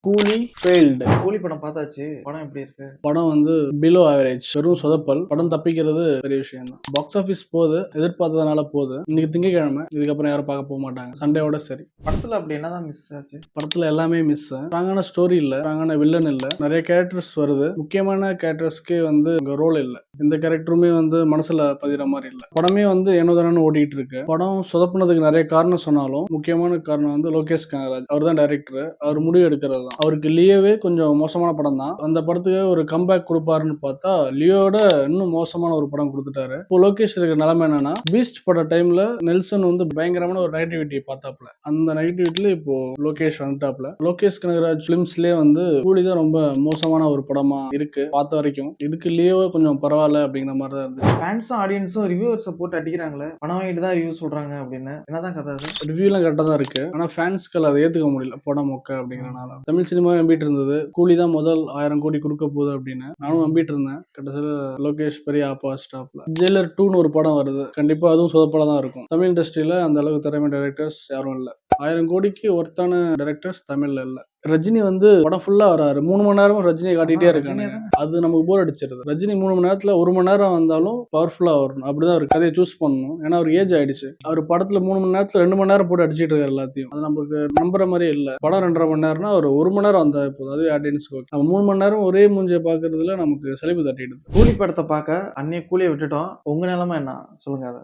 கூலி ஃபெயில்டு. கூலி படம் பார்த்தாச்சு. படம் எப்படி இருக்கு? படம் வந்து பிலோ ஆவரேஜ், வெறும் சொதப்பல். படம் தப்பிக்கிறது பெரிய விஷயம் தான். பாக்ஸ் ஆஃபீஸ் போகுது, எதிர்பார்த்ததுனால போகுது. இன்னைக்கு திங்கக்கிழமை, இதுக்கப்புறம் யாரும் பார்க்க போக மாட்டாங்க. சண்டேவோட சரி. படத்துல அப்படி என்னதான் மிஸ் ஆச்சு? படத்துல எல்லாமே மிஸ். ஸ்ட்ராங்கான ஸ்டோரி இல்ல, ஸ்ட்ராங்கான வில்லன் இல்ல, நிறைய கேரக்டர்ஸ் வருது. முக்கியமான கேரக்டர்ஸ்க்கே வந்து ரோல் இல்ல. இந்த கேரக்டருமே வந்து மனசுல பதிகிற மாதிரி இல்ல. படமே வந்து என்னதானு ஓடிட்டு இருக்கு. படம் சொதப்புனதுக்கு நிறைய காரணம் சொன்னாலும் முக்கியமான காரணம் வந்து லோகேஷ் கனகராஜ். அவர் தான் டைரக்டர். அவர் முடிவு எடுக்கிறது தான். அவருக்கு லியோவே கொஞ்சம் மோசமான படம் தான். அந்த படத்துக்கு ஒரு கம்பேக் கொடுப்பாருன்னு பார்த்தா லியோட இன்னும் மோசமான ஒரு படம் கொடுத்துட்டாரு. இப்போ லோகேஷ் இருக்கிற நிலைமை என்னன்னா, பீஸ்ட் பட டைம்ல நெல்சன் வந்து பயங்கரமான ஒரு நெகட்டிவிட்டி பார்த்தாப்ல. அந்த நெகட்டிவிட்டில இப்போ லோகேஷ் வந்துட்டாப்ல. லோகேஷ் கனகராஜ் பிலிம்ஸ்லயே வந்து கூலி தான் ரொம்ப மோசமான ஒரு படமா இருக்கு பார்த்த வரைக்கும். இதுக்கு லியோவே கொஞ்சம் பரவாயில்ல அப்படிங்கிற மாதிரி தான் இருந்துச்சு. ஃபேன்ஸும் ஆடியன்ஸும் ரிவ்யூவர்ஸை போட்டு அடிக்கிறாங்களே, படம் வாங்கிட்டு தான் ரிவ்யூ சொல்றாங்க அப்படின்னு. என்னதான் கதை அது? ரிவ்யூலாம் கரெக்டாக தான் இருக்கு. ஆனா ஃபேன்ஸ்கள் அதை ஏத்துக்க முடியல, படம் மொக்க அப்படிங்கிறனால. தமிழ் சினிமா நம்பிட்டு இருந்தது கூலி தான் முதல் 1000 கோடி கொடுக்க போகுது அப்படின்னு. நானும் நம்பிட்டு இருந்தேன். கிட்டத்தட்ட லோகேஷ் பெரிய ஆப்பா ஸ்டாப்ல. ஜெயிலர் 2ன்னு ஒரு படம் வருது. கண்டிப்பா அதுவும் சொதப்பலா தான் இருக்கும். தமிழ் இண்டஸ்ட்ரியில அந்த அளவுக்கு திறமை டைரக்டர்ஸ் யாரும் இல்ல. 1000 கோடிக்கு ஒர்த்தான டைரக்டர்ஸ் தமிழ்ல இல்ல. ரஜினி வந்து படம் ஃபுல்லா வராரு. 3 மணி நேரமும் ரஜினியை காட்டிட்டே இருக்காங்க. அது நமக்கு போர் அடிச்சிருது. ரஜினி 3 மணி நேரத்துல 1 மணி நேரம் வந்தாலும் பவர்ஃபுல்லா வரணும். அப்படிதான் ஒரு கதையை சூஸ் பண்ணணும். ஏன்னா அவர் ஏஜ் ஆயிடுச்சு. அவர் படத்துல 3 மணி நேரத்துல 2 மணி நேரம் போட்டு அடிச்சிட்டு இருக்காரு எல்லாத்தையும். அது நமக்கு நம்புற மாதிரியே இல்ல. படம் 2.5 மணி நேரம்னா ஒரு 1 மணி நேரம் வந்தா போதும். அதுவே ஆடியன்ஸ்க்கு ஓகே. நம்ம 3 மணி நேரம் ஒரே மூஞ்சியை பாக்குறதுல நமக்கு சலிப்பு தட்டிடுது. கூலி படத்தை பார்க்க அன்னைய கூலியை விட்டுட்டோம். உங்க நிலைமை என்ன சொல்லுங்க அதை.